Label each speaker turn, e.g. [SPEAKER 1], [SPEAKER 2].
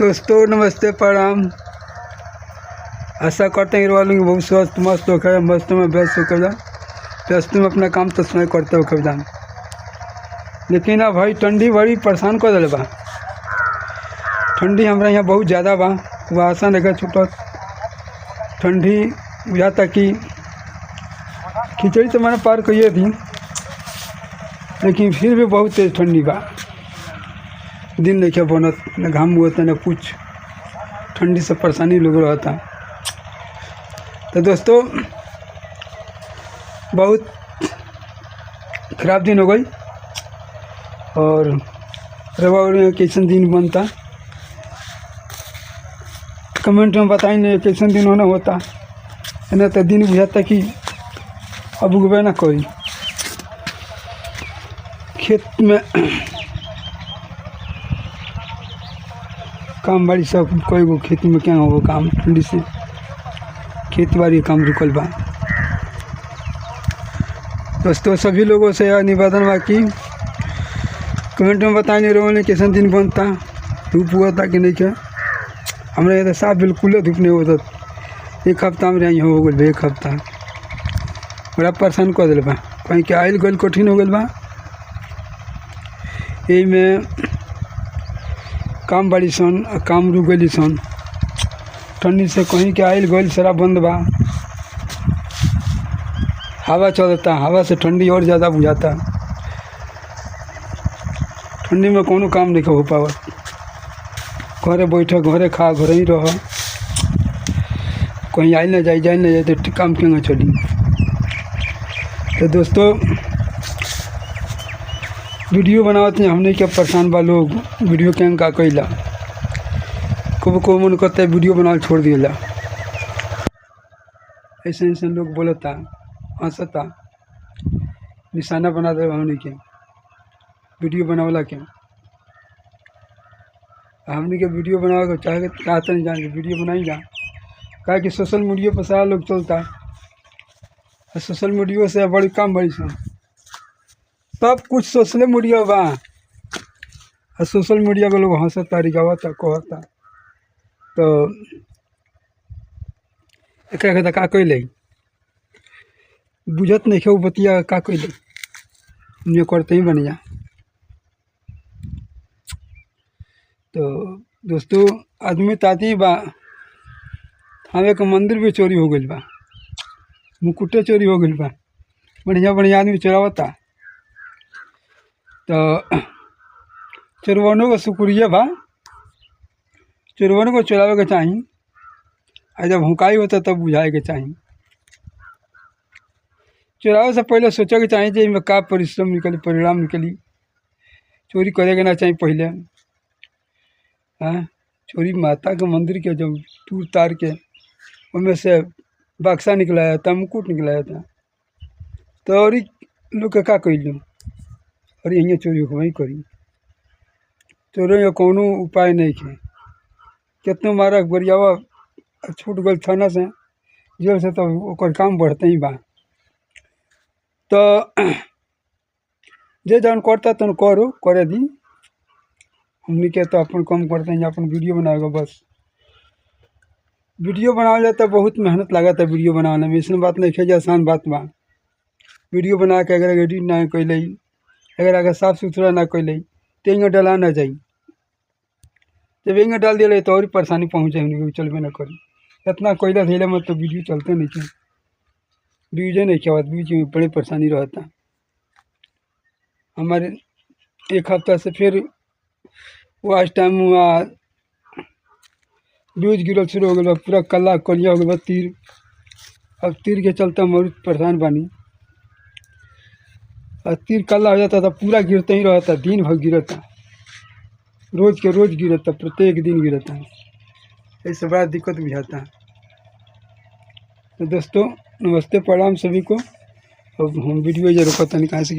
[SPEAKER 1] दोस्तों नमस्ते प्रणाम। आशा करते हैं वालों बहुत स्वस्थ मस्त होकर मस्त में व्यस्त होकर व्यस्त में अपना काम तो समय करते हो कभी। लेकिन अब भाई ठंडी बड़ी परेशान कर दिले बा। ठंडी हमारे यहाँ बहुत ज़्यादा बा। वह आशा नहीं छूट ठंडी बुझाता कि खिचड़ी तो मैंने पार कही थी, लेकिन फिर भी बहुत तेज ठंडी बा। दिन नहीं क्या बनत, न घाम हुआ न कुछ, ठंडी से परेशानी लोग रहता। तो दोस्तों बहुत ख़राब दिन हो गई और रवा कैसन दिन बनता कमेंट में बताइए कैसन दिन होना होता है ना। तो दिन बुझाता कि अब उगबे ना कोई खेत में काम बाड़ी सब कोई गो खेती में क्या हो काम ठंडी से खेती बाड़ी काम रुकल बा। दोस्तों सभी लोगों से यह निवेदन बा कि कमेंट में बताइए रोने कैसन दिन बनता, धूप हुआ था कि नहीं क्या। हमारे यहाँ तो साफ बिल्कुल धूप नहीं होता। एक हफ्ता में यहाँ हो गए, एक हफ्ता बड़ा परेशान कर दिल बा। कहीं के आयल गल कठिन हो गल बा। यही में काम बाड़ी सन काम रुक गई सन ठंडी से। कहीं के आयल गल सारा बंद बा। हवा चलता, हवा से ठंडी और ज़्यादा बुझाता। ठंडी में कोनो काम नहीं हो पावत। घरे बैठ घरे खा घरे ही रह, कहीं आयल ना जाए तो काम क्यों चली। तो दोस्तों वीडियो बनावत हैं हमने क्या परेशान बा लोग। वीडियो क्या का कैला को मन करता है वीडियो बनावल छोड़ दिएला। ऐसे ऐसे लोग बोलता हंसता निशाना बना दे हमने के वीडियो बनावला के। हमने के वीडियो बनावे को चाहे चाहते नहीं जान वीडियो बनाई जा कहा कि सोशल मीडिया पर सारा लोग चलता है। सोशल मीडिया से बड़ी काम बड़ी सन सब कुछ सोशल मीडिया बा। और सोशल मीडिया के लोग हंसता रिगावता कहता। तो एक का कैले बुझत नहीं खेऊ बतिया का कैले उन्हें करते ही बन जा। तो दोस्तों आदमी ताती बा। हमें एक मंदिर भी चोरी हो गई बा, मुकुटे चोरी हो गई बा। बढ़िया बढ़िया आदमी चोरावता। तो चोरवनों का शुक्रिया बा। चोरवनों को चोरावे के चाहिए, और जब हुकाई होता तब बुझाए के चाहिए। चोरावे से पहले सोचे के चाहिए कि इनमें का परिश्रम निकली परिणाम निकली। चोरी करेगा ना चाहिए पहले। हाँ चोरी माता के मंदिर के जब टूर तार के उनमें से बक्सा निकलाया था, मुकुट निकलाया था। तो और लोग का कैलू और यहाँ चोरी हो करी। चोरी का कोनो उपाय नहीं है। कितने मारा गरियावा छूट गल थाना से जेल से, तो ओकर काम बढ़ते ही बा। तो जे जौन करता तन करो करे दी। हमने के तो अपन कम करते हैं अपन वीडियो बनाएगा बस। वीडियो बनावल जाता बहुत मेहनत लागत है वीडियो बनाने में। इसमें बात नहीं है आसान बात बा। वीडियो बना के अगर एडिट ना कैले, अगर साफ़ सुथरा ना कैले तो यहाँ डला ना जाई। जब यहाँ डाल दिया तो और परेशानी पहुँच जाए, चलबे ना करी। इतना कोयला धैले मत तो वीडियो चलते नहीं क्यों, व्यूजे नहीं क्या व्यूज में बड़ी परेशानी रहता। हमारे एक हफ्ता से फिर वाच टाइम व्यूज गिरल शुरू हो गया। पूरा कला कलिया हो गया तीर। अब तीर के चलते हम बहुत परेशान बानी। और तीर कल्ला हो जाता था पूरा गिरते ही रहता, दिन भर गिरता, रोज के रोज गिरता, प्रत्येक दिन गिरता। ऐसे बड़ा दिक्कत बुझाता है। तो दोस्तों नमस्ते प्रणाम सभी को। अब हम वीडियो ये रोकता नहीं कहाँ से।